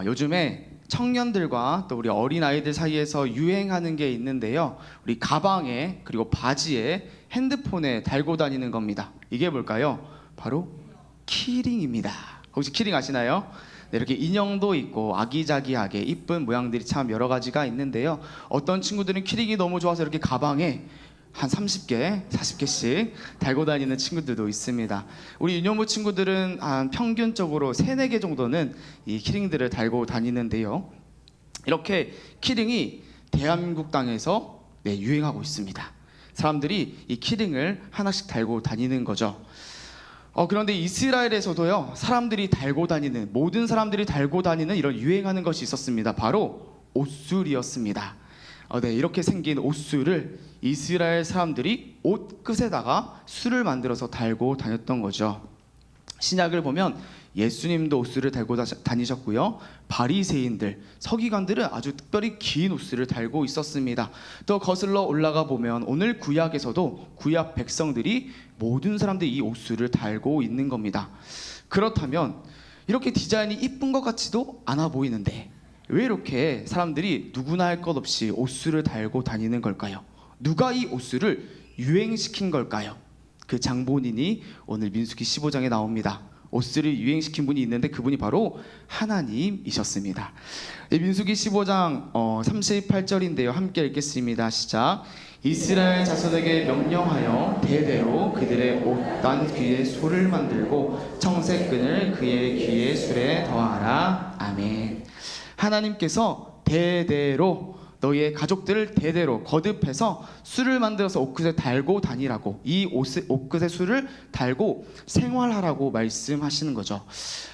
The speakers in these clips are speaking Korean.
요즘에 청년들과 또 우리 어린아이들 사이에서 유행하는 게 있는데요. 우리 가방에 그리고 바지에 핸드폰에 달고 다니는 겁니다. 이게 뭘까요? 바로 키링입니다. 혹시 키링 아시나요? 네, 이렇게 인형도 있고 아기자기하게 이쁜 모양들이 참 여러 가지가 있는데요. 어떤 친구들은 키링이 너무 좋아서 이렇게 가방에 한 30개, 40개씩 달고 다니는 친구들도 있습니다. 우리 유년부 친구들은 한 평균적으로 3, 4개 정도는 이 키링들을 달고 다니는데요. 이렇게 키링이 대한민국 땅에서 유행하고 있습니다. 사람들이 이 키링을 하나씩 달고 다니는 거죠. 그런데 이스라엘에서도요, 모든 사람들이 달고 다니는 이런 유행하는 것이 있었습니다. 바로 옷술이었습니다. 이렇게 생긴 옷술을 이스라엘 사람들이 옷끝에다가 술을 만들어서 달고 다녔던 거죠. 신약을 보면 예수님도 옷술을 달고 다니셨고요. 바리새인들, 서기관들은 아주 특별히 긴 옷술을 달고 있었습니다. 또 거슬러 올라가 보면 오늘 구약에서도 구약 백성들이 모든 사람들이 이 옷술을 달고 있는 겁니다. 그렇다면 이렇게 디자인이 이쁜 것 같지도 않아 보이는데 왜 이렇게 사람들이 누구나 할 것 없이 옷술을 달고 다니는 걸까요? 누가 이 옷술을 유행시킨 걸까요? 그 장본인이 오늘 민수기 15장에 나옵니다. 옷술을 유행시킨 분이 있는데 그분이 바로 하나님이셨습니다. 민수기 15장 38절인데요. 함께 읽겠습니다. 시작. 이스라엘 자손에게 명령하여 대대로 그들의 옷단 귀에 술을 만들고 청색끈을 그의 귀에 술에 더하라. 아멘. 하나님께서 대대로 너희의 가족들을 대대로 거듭해서 술을 만들어서 옷끝에 달고 다니라고, 이 옷끝에 술을 달고 생활하라고 말씀하시는 거죠.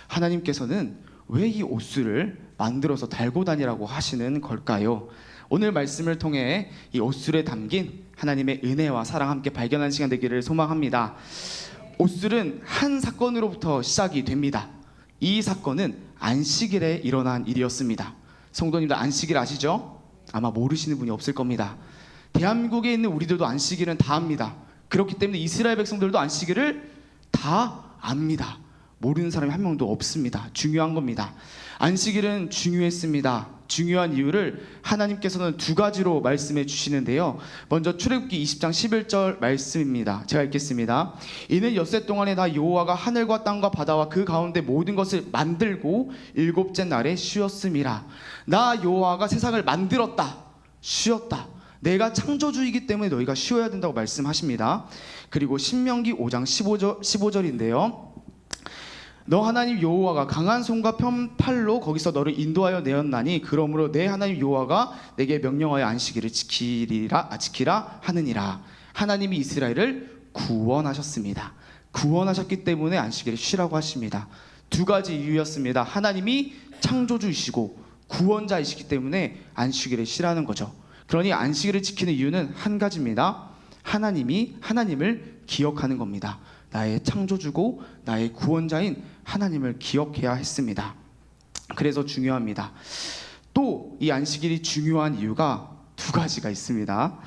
하나님께서는 왜 이 옷술을 만들어서 달고 다니라고 하시는 걸까요? 오늘 말씀을 통해 이 옷술에 담긴 하나님의 은혜와 사랑 함께 발견하는 시간 되기를 소망합니다. 옷술은 한 사건으로부터 시작이 됩니다. 이 사건은 안식일에 일어난 일이었습니다. 성도님들 안식일 아시죠? 아마 모르시는 분이 없을 겁니다. 대한민국에 있는 우리들도 안식일은 다 압니다. 그렇기 때문에 이스라엘 백성들도 안식일을 다 압니다. 모르는 사람이 한 명도 없습니다. 중요한 겁니다. 안식일은 중요했습니다. 중요한 이유를 하나님께서는 2가지로 말씀해 주시는데요. 먼저 출애굽기 20장 11절 말씀입니다. 제가 읽겠습니다. 이는 엿새 동안에 나 여호와가 하늘과 땅과 바다와 그 가운데 모든 것을 만들고 7째 날에 쉬었음이라. 나 여호와가 세상을 만들었다. 쉬었다. 내가 창조주이기 때문에 너희가 쉬어야 된다고 말씀하십니다. 그리고 신명기 5장 15절인데요. 너 하나님 여호와가 강한 손과 편팔로 거기서 너를 인도하여 내었나니 그러므로 내 하나님 여호와가 내게 명령하여 안식일을 지키라 하느니라. 하나님이 이스라엘을 구원하셨습니다. 구원하셨기 때문에 안식일을 쉬라고 하십니다. 2가지 이유였습니다. 하나님이 창조주이시고 구원자이시기 때문에 안식일을 쉬라는 거죠. 그러니 안식일을 지키는 이유는 한 가지입니다. 하나님을 기억하는 겁니다. 나의 창조주고 나의 구원자인 하나님을 기억해야 했습니다. 그래서 중요합니다. 또 이 안식일이 중요한 이유가 2가지가 있습니다.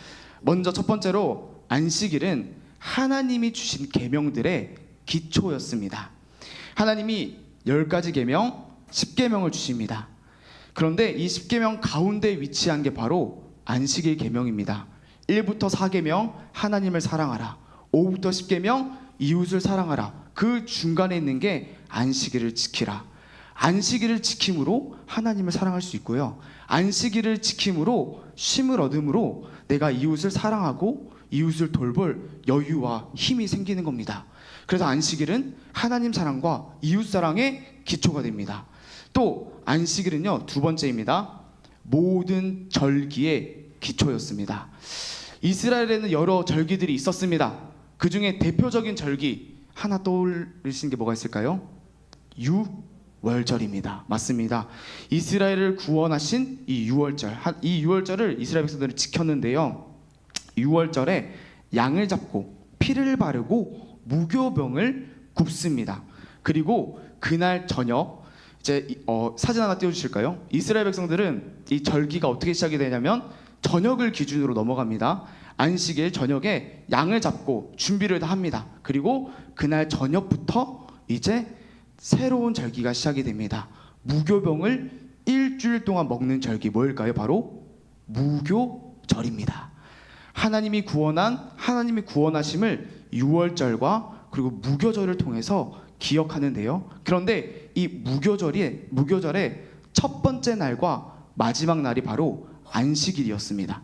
먼저 첫 번째로 안식일은 하나님이 주신 계명들의 기초였습니다. 하나님이 10가지 계명, 10계명을 주십니다. 그런데 이 10계명 가운데 위치한 게 바로 안식일 계명입니다. 1부터 4계명 하나님을 사랑하라. 5부터 10계명 이웃을 사랑하라. 그 중간에 있는 게 안식일을 지키라. 안식일을 지킴으로 하나님을 사랑할 수 있고요. 안식일을 지킴으로 쉼을 얻음으로 내가 이웃을 사랑하고 이웃을 돌볼 여유와 힘이 생기는 겁니다. 그래서 안식일은 하나님 사랑과 이웃 사랑의 기초가 됩니다. 또 안식일은요, 2번째입니다. 모든 절기의 기초였습니다. 이스라엘에는 여러 절기들이 있었습니다. 그 중에 대표적인 절기 하나 떠올리시는 게 뭐가 있을까요? 유월절입니다. 맞습니다. 이스라엘을 구원하신 이 유월절을 이스라엘 백성들이 지켰는데요. 유월절에 양을 잡고 피를 바르고 무교병을 굽습니다. 그리고 그날 저녁 사진 하나 띄워주실까요? 이스라엘 백성들은 이 절기가 어떻게 시작이 되냐면 저녁을 기준으로 넘어갑니다. 안식일 저녁에 양을 잡고 준비를 다 합니다. 그리고 그날 저녁부터 이제 새로운 절기가 시작이 됩니다. 무교병을 일주일 동안 먹는 절기 뭘까요? 바로 무교절입니다. 하나님이 구원하심을 유월절과 그리고 무교절을 통해서 기억하는데요. 그런데 이 무교절의 첫 번째 날과 마지막 날이 바로 안식일이었습니다.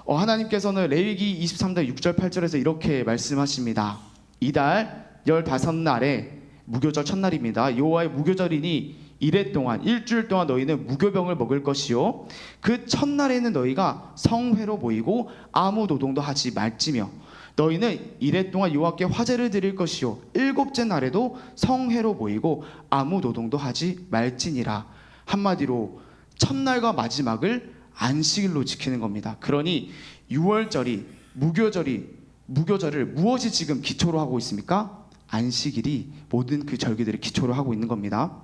하나님께서는 레위기 23장 6절 8절에서 이렇게 말씀하십니다. 이달 15날에 무교절 첫날입니다. 여호와의 무교절이니 이래 동안 일주일 동안 너희는 무교병을 먹을 것이요 그 첫날에는 너희가 성회로 모이고 아무 노동도 하지 말지며 너희는 이래 동안 여호와께 화제를 드릴 것이요 일곱째 날에도 성회로 모이고 아무 노동도 하지 말지니라. 한마디로 첫날과 마지막을 안식일로 지키는 겁니다. 그러니 유월절이 무교절을 무엇이 지금 기초로 하고 있습니까? 안식일이 모든 그 절기들을 기초로 하고 있는 겁니다.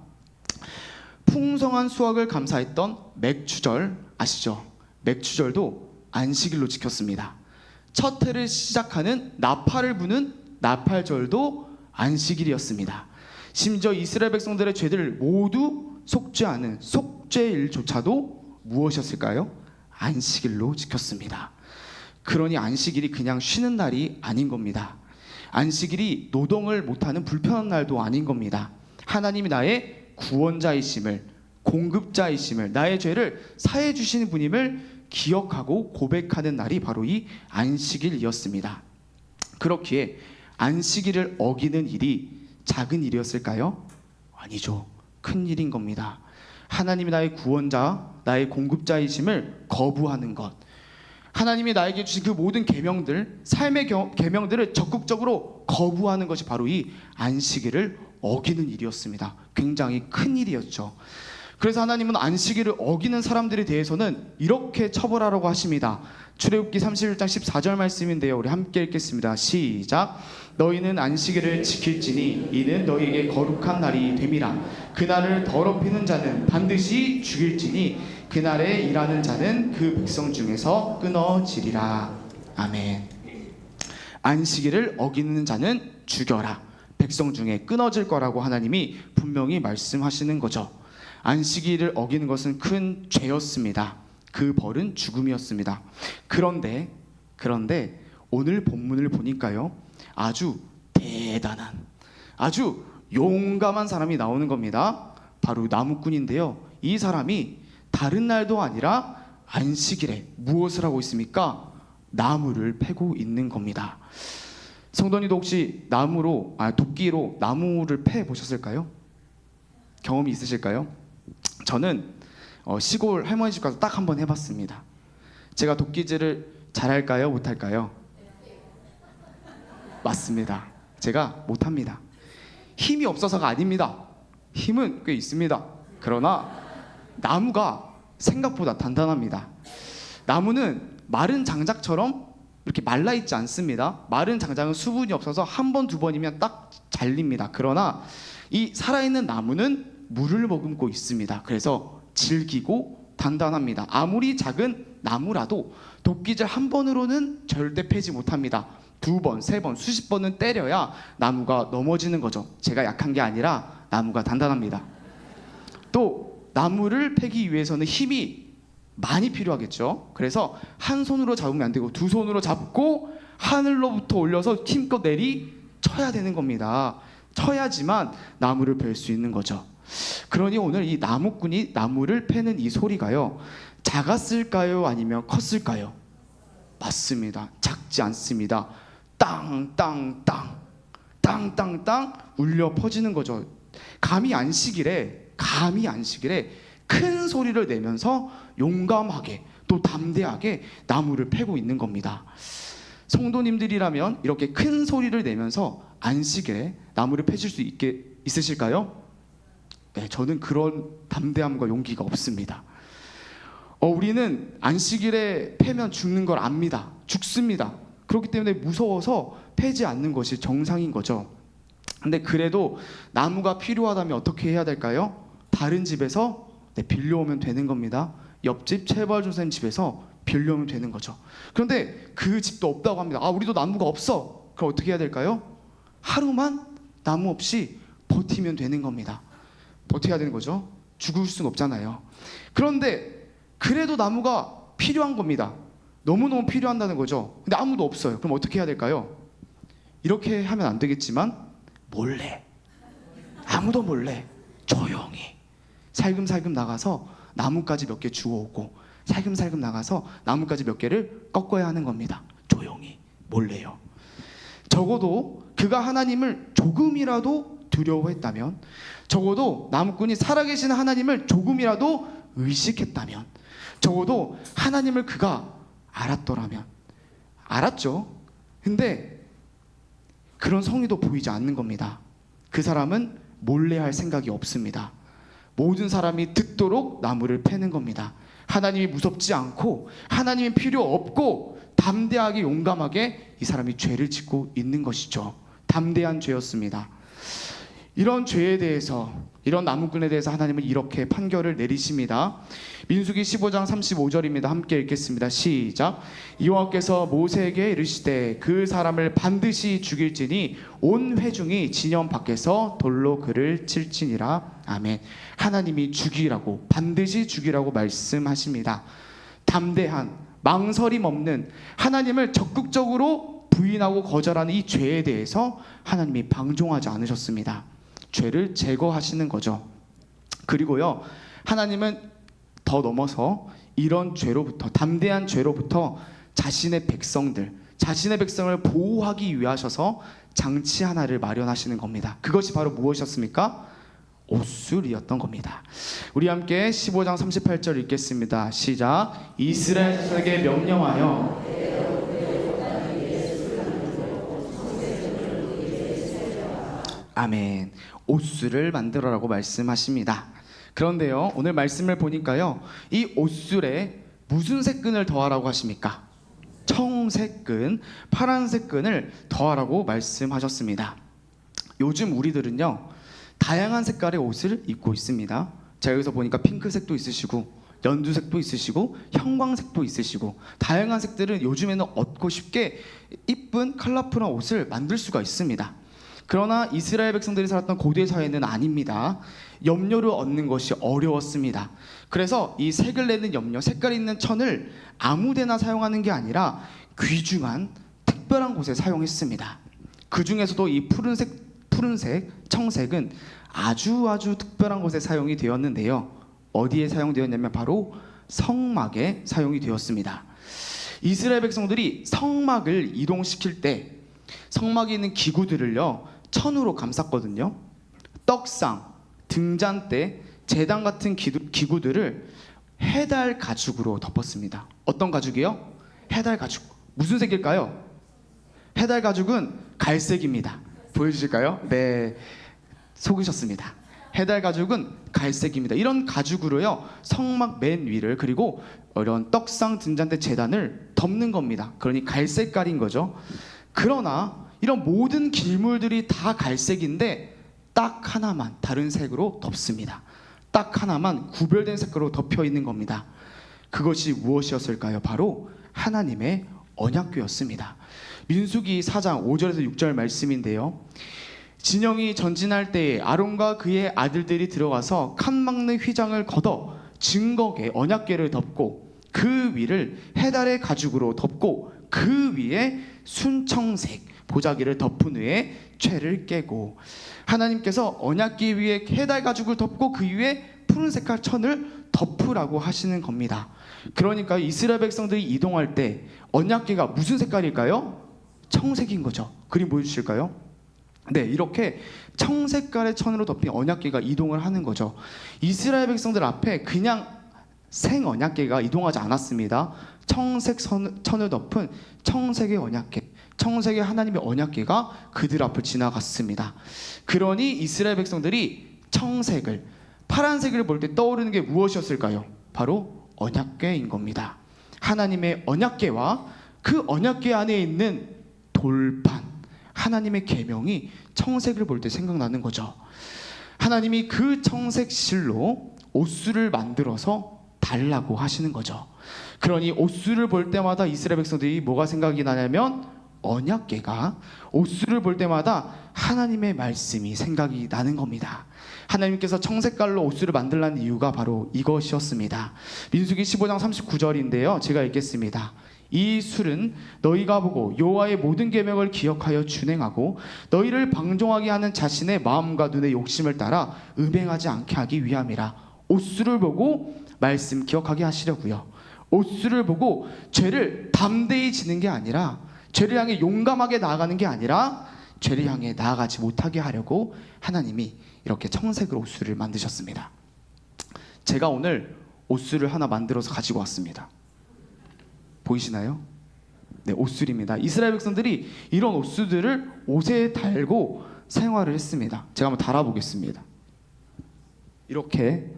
풍성한 수확을 감사했던 맥추절 아시죠? 맥추절도 안식일로 지켰습니다. 첫 해를 시작하는 나팔을 부는 나팔절도 안식일이었습니다. 심지어 이스라엘 백성들의 죄들을 모두 속죄하는 속죄일조차도 무엇이었을까요? 안식일로 지켰습니다. 그러니 안식일이 그냥 쉬는 날이 아닌 겁니다. 안식일이 노동을 못하는 불편한 날도 아닌 겁니다. 하나님이 나의 구원자이심을, 공급자이심을, 나의 죄를 사해 주시는 분임을 기억하고 고백하는 날이 바로 이 안식일이었습니다. 그렇기에 안식일을 어기는 일이 작은 일이었을까요? 아니죠. 큰 일인 겁니다. 하나님이 나의 구원자, 나의 공급자이심을 거부하는 것, 하나님이 나에게 주신 그 모든 계명들, 삶의 계명들을 적극적으로 거부하는 것이 바로 이 안식일을 어기는 일이었습니다. 굉장히 큰 일이었죠. 그래서 하나님은 안식일을 어기는 사람들에 대해서는 이렇게 처벌하라고 하십니다. 출애굽기 31장 14절 말씀인데요. 우리 함께 읽겠습니다. 시작. 너희는 안식일을 지킬지니 이는 너희에게 거룩한 날이 됨이라. 그날을 더럽히는 자는 반드시 죽일지니 그날에 일하는 자는 그 백성 중에서 끊어지리라. 아멘. 안식일을 어기는 자는 죽여라. 백성 중에 끊어질 거라고 하나님이 분명히 말씀하시는 거죠. 안식일을 어기는 것은 큰 죄였습니다. 그 벌은 죽음이었습니다. 그런데 오늘 본문을 보니까요, 아주 대단한, 아주 용감한 사람이 나오는 겁니다. 바로 나무꾼인데요. 이 사람이 다른 날도 아니라 안식일에 무엇을 하고 있습니까? 나무를 패고 있는 겁니다. 성도님도 혹시 도끼로 나무를 패 보셨을까요? 경험이 있으실까요? 저는 시골 할머니 집 가서 딱 한 번 해봤습니다. 제가 도끼질을 잘할까요? 못할까요? 맞습니다. 제가 못합니다. 힘이 없어서가 아닙니다. 힘은 꽤 있습니다. 그러나 나무가 생각보다 단단합니다. 나무는 마른 장작처럼 이렇게 말라있지 않습니다. 마른 장작은 수분이 없어서 한 번, 두 번이면 딱 잘립니다. 그러나 이 살아있는 나무는 물을 머금고 있습니다. 그래서 질기고 단단합니다. 아무리 작은 나무라도 도끼질 한 번으로는 절대 패지 못합니다. 두 번, 세 번, 수십 번은 때려야 나무가 넘어지는 거죠. 제가 약한 게 아니라 나무가 단단합니다. 또 나무를 패기 위해서는 힘이 많이 필요하겠죠. 그래서 한 손으로 잡으면 안 되고 두 손으로 잡고 하늘로부터 올려서 힘껏 쳐야 되는 겁니다. 쳐야지만 나무를 펼 수 있는 거죠. 그러니 오늘 이 나무꾼이 나무를 패는 이 소리가요, 작았을까요? 아니면 컸을까요? 맞습니다. 작지 않습니다. 땅땅땅 땅땅땅 울려 퍼지는 거죠. 감히 안식일에 큰 소리를 내면서 용감하게 또 담대하게 나무를 패고 있는 겁니다. 성도님들이라면 이렇게 큰 소리를 내면서 안식일에 나무를 패실 수 있으실까요? 네, 저는 그런 담대함과 용기가 없습니다. 우리는 안식일에 패면 죽는 걸 압니다. 죽습니다. 그렇기 때문에 무서워서 패지 않는 것이 정상인 거죠. 근데 그래도 나무가 필요하다면 어떻게 해야 될까요? 다른 집에서 빌려오면 되는 겁니다. 옆집 최발조쌤 집에서 빌려오면 되는 거죠. 그런데 그 집도 없다고 합니다. 우리도 나무가 없어. 그럼 어떻게 해야 될까요? 하루만 나무 없이 버티면 되는 겁니다. 버텨야 되는 거죠. 죽을 수는 없잖아요. 그런데 그래도 나무가 필요한 겁니다. 너무너무 필요한다는 거죠. 근데 아무도 없어요. 그럼 어떻게 해야 될까요? 이렇게 하면 안 되겠지만 몰래, 아무도 몰래 조용히 살금살금 나가서 나뭇가지 몇 개 주워오고 살금살금 나가서 나뭇가지 몇 개를 꺾어야 하는 겁니다. 조용히, 몰래요. 적어도 그가 하나님을 조금이라도 두려워했다면, 적어도 나무꾼이 살아계신 하나님을 조금이라도 의식했다면, 적어도 하나님을 그가 알았더라면, 알았죠. 근데 그런 성의도 보이지 않는 겁니다. 그 사람은 몰래 할 생각이 없습니다. 모든 사람이 듣도록 나무를 패는 겁니다. 하나님이 무섭지 않고 하나님이 필요 없고 담대하게 용감하게 이 사람이 죄를 짓고 있는 것이죠. 담대한 죄였습니다. 이런 죄에 대해서, 이런 나무꾼에 대해서 하나님은 이렇게 판결을 내리십니다. 민수기 15장 35절입니다. 함께 읽겠습니다. 시작. 여호와께서 모세에게 이르시되 그 사람을 반드시 죽일지니 온 회중이 진영 밖에서 돌로 그를 칠지니라. 아멘. 하나님이 죽이라고, 반드시 죽이라고 말씀하십니다. 담대한, 망설임 없는, 하나님을 적극적으로 부인하고 거절하는 이 죄에 대해서 하나님이 방종하지 않으셨습니다. 죄를 제거하시는 거죠. 그리고요, 하나님은 더 넘어서 이런 죄로부터, 담대한 죄로부터 자신의 백성을 보호하기 위하셔서 장치 하나를 마련하시는 겁니다. 그것이 바로 무엇이었습니까? 옷술이었던 겁니다. 우리 함께 15장 38절 읽겠습니다. 시작. 이스라엘 자손에게 명령하여 아멘. 옷술을 만들어라고 말씀하십니다. 그런데요, 오늘 말씀을 보니까요, 이 옷술에 무슨 색끈을 더하라고 하십니까? 청색끈, 파란색 끈을 더하라고 말씀하셨습니다. 요즘 우리들은요, 다양한 색깔의 옷을 입고 있습니다. 제가 여기서 보니까 핑크색도 있으시고 연두색도 있으시고 형광색도 있으시고, 다양한 색들은 요즘에는 얻고 쉽게 이쁜 컬러풀한 옷을 만들 수가 있습니다. 그러나 이스라엘 백성들이 살았던 고대 사회는 아닙니다. 염료를 얻는 것이 어려웠습니다. 그래서 이 색을 내는 염료, 색깔 있는 천을 아무데나 사용하는 게 아니라 귀중한 특별한 곳에 사용했습니다. 그 중에서도 이 푸른색, 청색은 아주 특별한 곳에 사용이 되었는데요. 어디에 사용되었냐면 바로 성막에 사용이 되었습니다. 이스라엘 백성들이 성막을 이동시킬 때 성막에 있는 기구들을요, 천으로 감쌌거든요. 떡상, 등잔대, 제단 같은 기구들을 해달 가죽으로 덮었습니다. 어떤 가죽이요? 해달 가죽. 무슨 색일까요? 해달 가죽은 갈색입니다. 보여주실까요? 네, 속으셨습니다. 해달 가죽은 갈색입니다. 이런 가죽으로요, 성막 맨 위를, 그리고 이런 떡상, 등잔대, 제단을 덮는 겁니다. 그러니 갈색깔인 거죠. 그러나 이런 모든 기물들이 다 갈색인데 딱 하나만 다른 색으로 덮습니다. 딱 하나만 구별된 색깔로 덮여 있는 겁니다. 그것이 무엇이었을까요? 바로 하나님의 언약궤였습니다. 민수기 4장 5절에서 6절 말씀인데요. 진영이 전진할 때에 아론과 그의 아들들이 들어가서 칸 막는 휘장을 걷어 증거궤 언약궤를 덮고 그 위를 해달의 가죽으로 덮고 그 위에 순청색 보자기를 덮은 후에 채를 깨고, 하나님께서 언약궤 위에 해달 가죽을 덮고 그 위에 푸른 색깔 천을 덮으라고 하시는 겁니다. 그러니까 이스라엘 백성들이 이동할 때 언약궤가 무슨 색깔일까요? 청색인 거죠. 그림 보여주실까요? 네, 이렇게 청색깔의 천으로 덮인 언약궤가 이동을 하는 거죠. 이스라엘 백성들 앞에 그냥 생 언약궤가 이동하지 않았습니다. 청색 천을 덮은 청색의 언약궤, 청색의 하나님의 언약궤가 그들 앞을 지나갔습니다. 그러니 이스라엘 백성들이 청색을, 파란색을 볼 때 떠오르는 게 무엇이었을까요? 바로 언약궤인 겁니다. 하나님의 언약궤와 그 언약궤 안에 있는 돌판, 하나님의 계명이 청색을 볼 때 생각나는 거죠. 하나님이 그 청색 실로 옷술을 만들어서 달라고 하시는 거죠. 그러니 옷술을 볼 때마다 이스라엘 백성들이 뭐가 생각이 나냐면 언약궤가 옷수를 볼 때마다 하나님의 말씀이 생각이 나는 겁니다. 하나님께서 청색깔로 옷수를 만들라는 이유가 바로 이것이었습니다. 민수기 15장 39절인데요. 제가 읽겠습니다. 이 술은 너희가 보고 여호와의 모든 계명을 기억하여 준행하고 너희를 방종하게 하는 자신의 마음과 눈의 욕심을 따라 음행하지 않게 하기 위함이라. 옷수를 보고 말씀 기억하게 하시려고요. 옷수를 보고 죄를 담대히 지는 게 아니라, 죄를 향해 용감하게 나아가는 게 아니라 죄를 향해 나아가지 못하게 하려고 하나님이 이렇게 청색으로 옷수를 만드셨습니다. 제가 오늘 옷수를 하나 만들어서 가지고 왔습니다. 보이시나요? 네, 옷술입니다. 이스라엘 백성들이 이런 옷수들을 옷에 달고 생활을 했습니다. 제가 한번 달아보겠습니다. 이렇게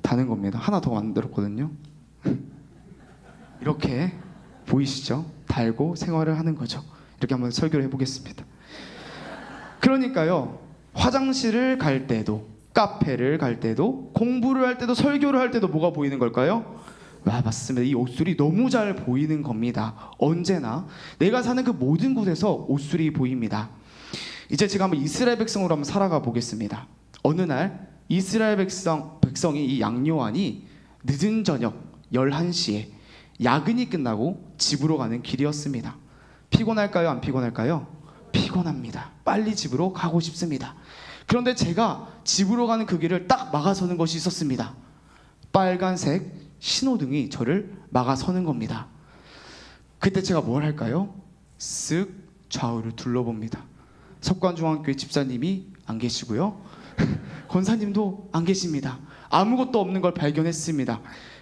다는 겁니다. 하나 더 만들었거든요. 이렇게 보이시죠? 달고 생활을 하는 거죠. 이렇게 한번 설교를 해보겠습니다. 그러니까요, 화장실을 갈 때도, 카페를 갈 때도, 공부를 할 때도, 설교를 할 때도 뭐가 보이는 걸까요? 맞습니다. 이 옷술이 너무 잘 보이는 겁니다. 언제나 내가 사는 그 모든 곳에서 옷술이 보입니다. 이제 제가 한번 이스라엘 백성으로 한번 살아가 보겠습니다. 어느 날 이스라엘 백성이 이 양요한이 늦은 저녁 11시에 야근이 끝나고 집으로 가는 길이었습니다. 피곤할까요? 안 피곤할까요? 피곤합니다. 빨리 집으로 가고 싶습니다. 그런데 제가 집으로 가는 그 길을 딱 막아서는 것이 있었습니다. 빨간색 신호등이 저를 막아서는 겁니다. 그때 제가 뭘 할까요? 쓱 좌우를 둘러봅니다. 석관중앙교회 집사님이 안 계시고요. 권사님도 안 계십니다. 아무것도 없는 걸 발견했습니다.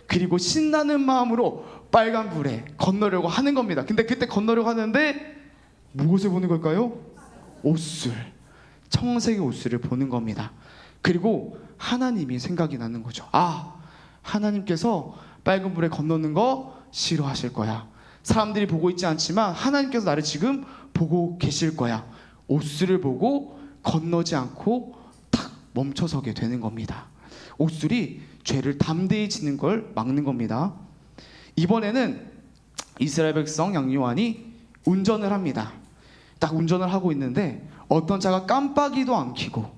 그리고 신나는 마음으로 빨간불에 건너려고 하는 겁니다. 근데 그때 건너려고 하는데 무엇을 보는 걸까요? 옷술, 청색의 옷술을 보는 겁니다. 그리고 하나님이 생각이 나는 거죠. 아, 하나님께서 빨간 불에 건너는 거 싫어하실 거야. 사람들이 보고 있지 않지만 하나님께서 나를 지금 보고 계실 거야. 옷술을 보고 건너지 않고 탁 멈춰서게 되는 겁니다. 옷술이 죄를 담대히 지는 걸 막는 겁니다. 이번에는 이스라엘 백성 양요한이 운전을 합니다. 딱 운전을 하고 있는데 어떤 차가 깜빡이도 안 켜고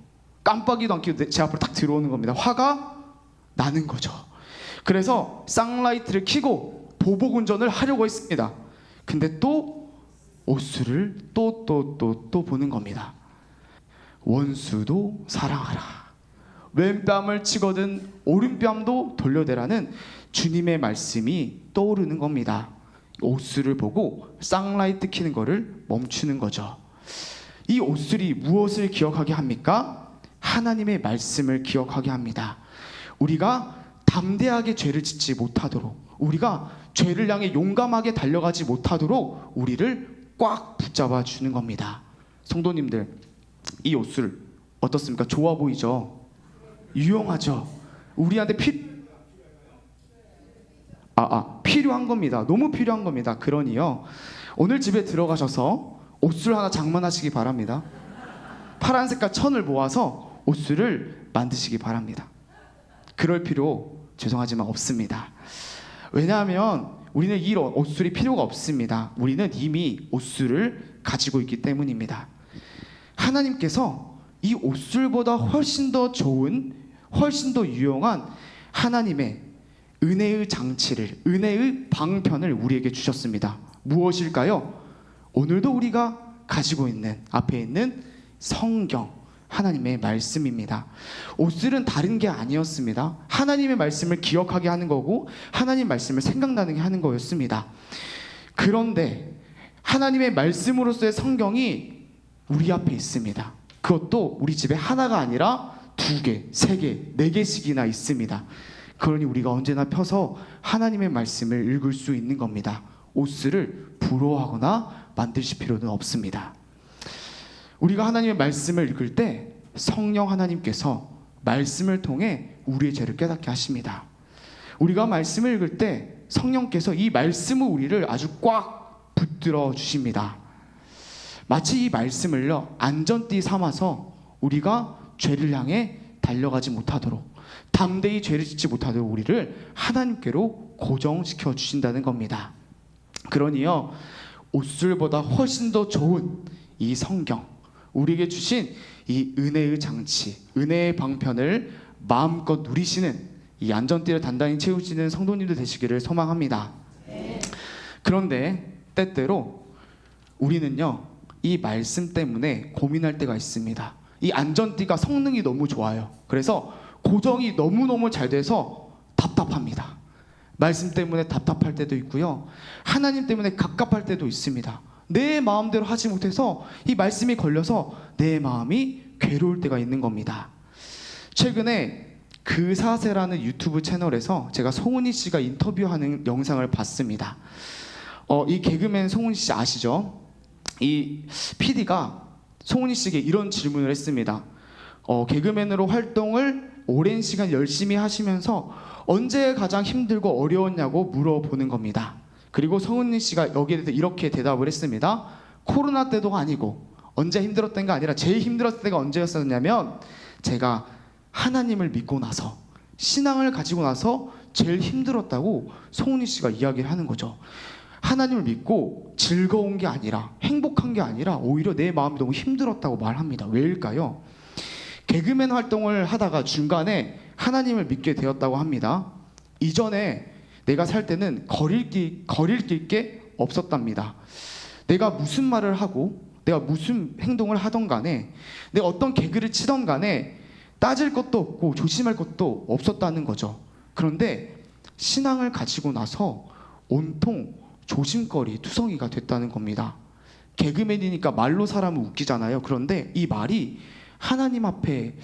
제 앞으로 딱 들어오는 겁니다. 화가 나는 거죠. 그래서 쌍라이트를 켜고 보복 운전을 하려고 했습니다. 근데 또 옷수를 또 보는 겁니다. 원수도 사랑하라. 왼뺨을 치거든 오른뺨도 돌려대라는 주님의 말씀이 떠오르는 겁니다. 옷수를 보고 쌍라이트 켜는 거를 멈추는 거죠. 이 옷술이 무엇을 기억하게 합니까? 하나님의 말씀을 기억하게 합니다. 우리가 담대하게 죄를 짓지 못하도록, 우리가 죄를 향해 용감하게 달려가지 못하도록 우리를 꽉 붙잡아 주는 겁니다. 성도님들, 이 옷술 어떻습니까? 좋아 보이죠? 유용하죠? 우리한테 필요한 겁니다. 너무 필요한 겁니다. 그러니요, 오늘 집에 들어가셔서 옷술 하나 장만하시기 바랍니다. 파란 색깔 천을 모아서 옷술을 만드시기 바랍니다. 그럴 필요 죄송하지만 없습니다. 왜냐하면 우리는 이 옷술이 필요가 없습니다. 우리는 이미 옷술을 가지고 있기 때문입니다. 하나님께서 이 옷술보다 훨씬 더 좋은, 훨씬 더 유용한 하나님의 은혜의 장치를, 은혜의 방편을 우리에게 주셨습니다. 무엇일까요? 오늘도 우리가 가지고 있는, 앞에 있는 성경, 하나님의 말씀입니다. 옷술은 다른 게 아니었습니다. 하나님의 말씀을 기억하게 하는 거고 하나님 말씀을 생각나게 하는 거였습니다. 그런데 하나님의 말씀으로서의 성경이 우리 앞에 있습니다. 그것도 우리 집에 하나가 아니라 2개, 3개, 4개씩이나 있습니다. 그러니 우리가 언제나 펴서 하나님의 말씀을 읽을 수 있는 겁니다. 옷술을 부러워하거나 만드실 필요는 없습니다. 우리가 하나님의 말씀을 읽을 때 성령 하나님께서 말씀을 통해 우리의 죄를 깨닫게 하십니다. 우리가 말씀을 읽을 때 성령께서 이 말씀을 우리를 아주 꽉 붙들어 주십니다. 마치 이 말씀을요, 안전띠 삼아서 우리가 죄를 향해 달려가지 못하도록, 담대히 죄를 짓지 못하도록 우리를 하나님께로 고정시켜 주신다는 겁니다. 그러니요, 옷술보다 훨씬 더 좋은 이 성경, 우리에게 주신 이 은혜의 장치, 은혜의 방편을 마음껏 누리시는 이 안전띠를 단단히 채우시는 성도님들 되시기를 소망합니다. 그런데 때때로 우리는요, 이 말씀 때문에 고민할 때가 있습니다. 이 안전띠가 성능이 너무 좋아요. 그래서 고정이 너무너무 잘 돼서 답답합니다. 말씀 때문에 답답할 때도 있고요, 하나님 때문에 갑갑할 때도 있습니다. 내 마음대로 하지 못해서 이 말씀이 걸려서 내 마음이 괴로울 때가 있는 겁니다. 최근에 그사세라는 유튜브 채널에서 제가 송은이 씨가 인터뷰하는 영상을 봤습니다. 이 개그맨 송은이 씨 아시죠? 이 PD가 송은이 씨에게 이런 질문을 했습니다. 개그맨으로 활동을 오랜 시간 열심히 하시면서 언제 가장 힘들고 어려웠냐고 물어보는 겁니다. 그리고 송은이 씨가 여기에 대해서 이렇게 대답을 했습니다. 코로나 때도 아니고 언제 힘들었던 게 아니라 제일 힘들었을 때가 언제였었냐면 제가 하나님을 믿고 나서, 신앙을 가지고 나서 제일 힘들었다고 송은이 씨가 이야기를 하는 거죠. 하나님을 믿고 즐거운 게 아니라, 행복한 게 아니라 오히려 내 마음이 너무 힘들었다고 말합니다. 왜일까요? 개그맨 활동을 하다가 중간에 하나님을 믿게 되었다고 합니다. 이전에 내가 살 때는 거릴 게 없었답니다. 내가 무슨 말을 하고 내가 무슨 행동을 하던 간에, 내가 어떤 개그를 치던 간에 따질 것도 없고 조심할 것도 없었다는 거죠. 그런데 신앙을 가지고 나서 온통 조심거리, 투성이가 됐다는 겁니다. 개그맨이니까 말로 사람을 웃기잖아요. 그런데 이 말이 하나님 앞에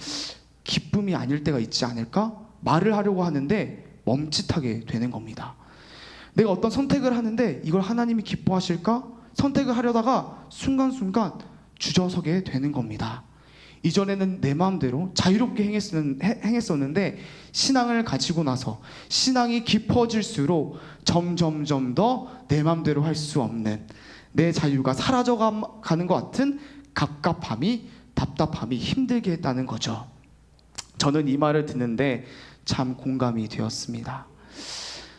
기쁨이 아닐 때가 있지 않을까? 말을 하려고 하는데 멈칫하게 되는 겁니다. 내가 어떤 선택을 하는데 이걸 하나님이 기뻐하실까? 선택을 하려다가 순간순간 주저서게 되는 겁니다. 이전에는 내 마음대로 자유롭게 행했었는데 신앙을 가지고 나서 신앙이 깊어질수록 점점점 더 내 마음대로 할 수 없는, 내 자유가 사라져가는 것 같은 갑갑함이, 답답함이 힘들게 했다는 거죠. 저는 이 말을 듣는데 참 공감이 되었습니다.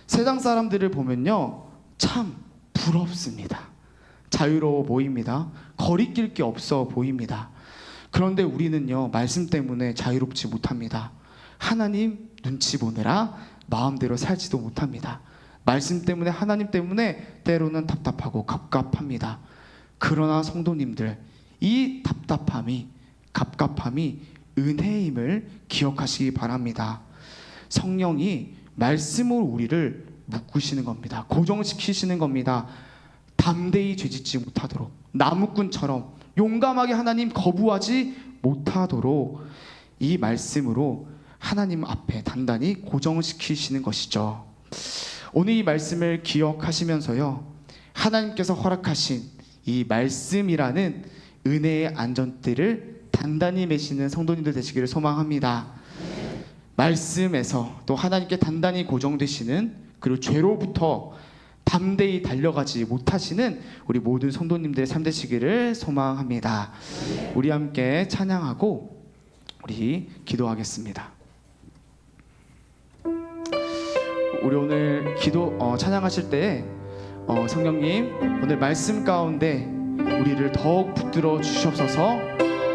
세상 사람들을 보면요, 참 부럽습니다. 자유로워 보입니다. 거리낄 게 없어 보입니다. 그런데 우리는요, 말씀 때문에 자유롭지 못합니다. 하나님 눈치 보느라 마음대로 살지도 못합니다. 말씀 때문에, 하나님 때문에 때로는 답답하고 갑갑합니다. 그러나 성도님들, 이 답답함이, 갑갑함이 은혜임을 기억하시기 바랍니다. 성령이 말씀으로 우리를 묶으시는 겁니다. 고정시키시는 겁니다. 담대히 죄짓지 못하도록, 나무꾼처럼 용감하게 하나님 거부하지 못하도록 이 말씀으로 하나님 앞에 단단히 고정시키시는 것이죠. 오늘 이 말씀을 기억하시면서요, 하나님께서 허락하신 이 말씀이라는 은혜의 안전띠를 단단히 매시는 성도님들 되시기를 소망합니다. 말씀에서 또 하나님께 단단히 고정되시는, 그리고 죄로부터 담대히 달려가지 못하시는 우리 모든 성도님들의 삶 되시기를 소망합니다. 우리 함께 찬양하고 우리 기도하겠습니다. 우리 오늘 찬양하실 때 성령님, 오늘 말씀 가운데 우리를 더욱 붙들어 주시옵소서.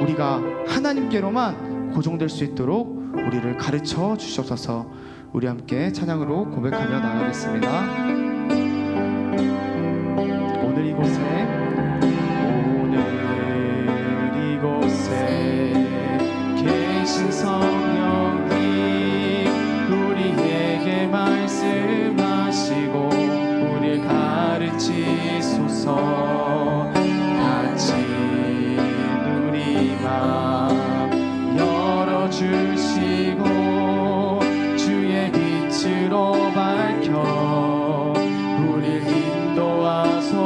우리가 하나님께로만 고정될 수 있도록 우리를 가르쳐 주시옵소서. 우리 함께 찬양으로 고백하며 나가겠습니다. 오늘 이곳에 계신 성령님, 우리에게 말씀하시고 우리를 가르치소서. 같이 우리 마음 열어주시고 주의 빛으로 밝혀 우리를 인도하소서.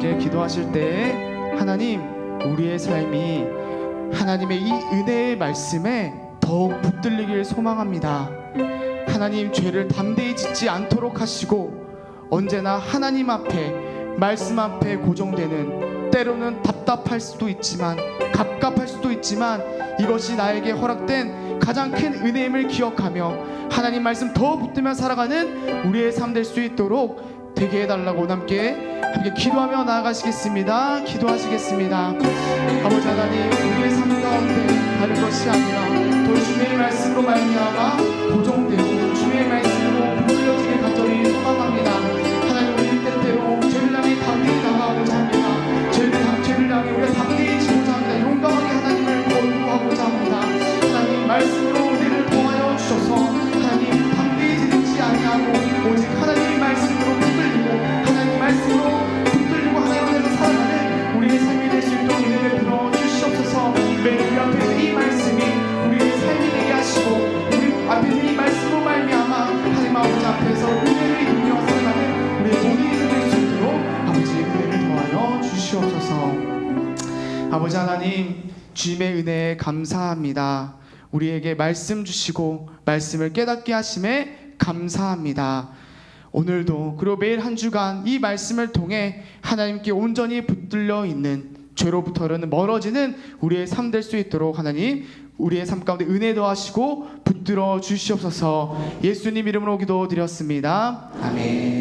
함께 기도하실 때 하나님, 우리의 삶이 하나님의 이 은혜의 말씀에 더욱 붙들리길 소망합니다. 하나님, 죄를 담대히 짓지 않도록 하시고 언제나 하나님 앞에, 말씀 앞에 고정되는, 때로는 답답할 수도 있지만 갑갑할 수도 있지만 이것이 나에게 허락된 가장 큰 은혜임을 기억하며 하나님 말씀 더 붙들며 살아가는 우리의 삶 될 수 있도록 되게 해달라고 함께 기도하며 나아가시겠습니다. 기도하시겠습니다. 아버지 하나님, 우리의 삶 가운데 다른 것이 아니라 더 주의 말씀으로 말미암아 고정되고 주의 말씀으로 붙들려지게 간절히 소망합니다. 하나님, 우리 때때로 죄를 향해 담대히 나가고자 합니다. 죄를 향해 우리가 담대히 지고자 합니다. 용감하게 하나님을 거부하고자 합니다. 하나님, 말씀으로 우리를 도와여 주셔서 하나님, 담대히 지지 아니하고 오직 하나님의 말씀으로 붙들리고 하나님 말씀으로 붙들리고 하나님 안에서 살아가는 우리의 삶이 될 수 있도록 은혜를 베풀어 주시옵소서. 매일 우리 앞에 있는 이 말씀이 우리의 삶이 되게 하시고 우리 앞에 있는 이 말씀으로 말미암아 하나님 아버지 앞에서 은혜를 누려 살아가는 우리의 모든 될 수 있도록 아버지 은혜를 더하여 주시옵소서. 아버지 하나님, 주님의 은혜에 감사합니다. 우리에게 말씀 주시고 말씀을 깨닫게 하심에 감사합니다. 오늘도 그리고 매일 한 주간 이 말씀을 통해 하나님께 온전히 붙들려 있는, 죄로부터는 멀어지는 우리의 삶 될 수 있도록 하나님, 우리의 삶 가운데 은혜 더하시고 붙들어 주시옵소서. 예수님 이름으로 기도드렸습니다. 아멘.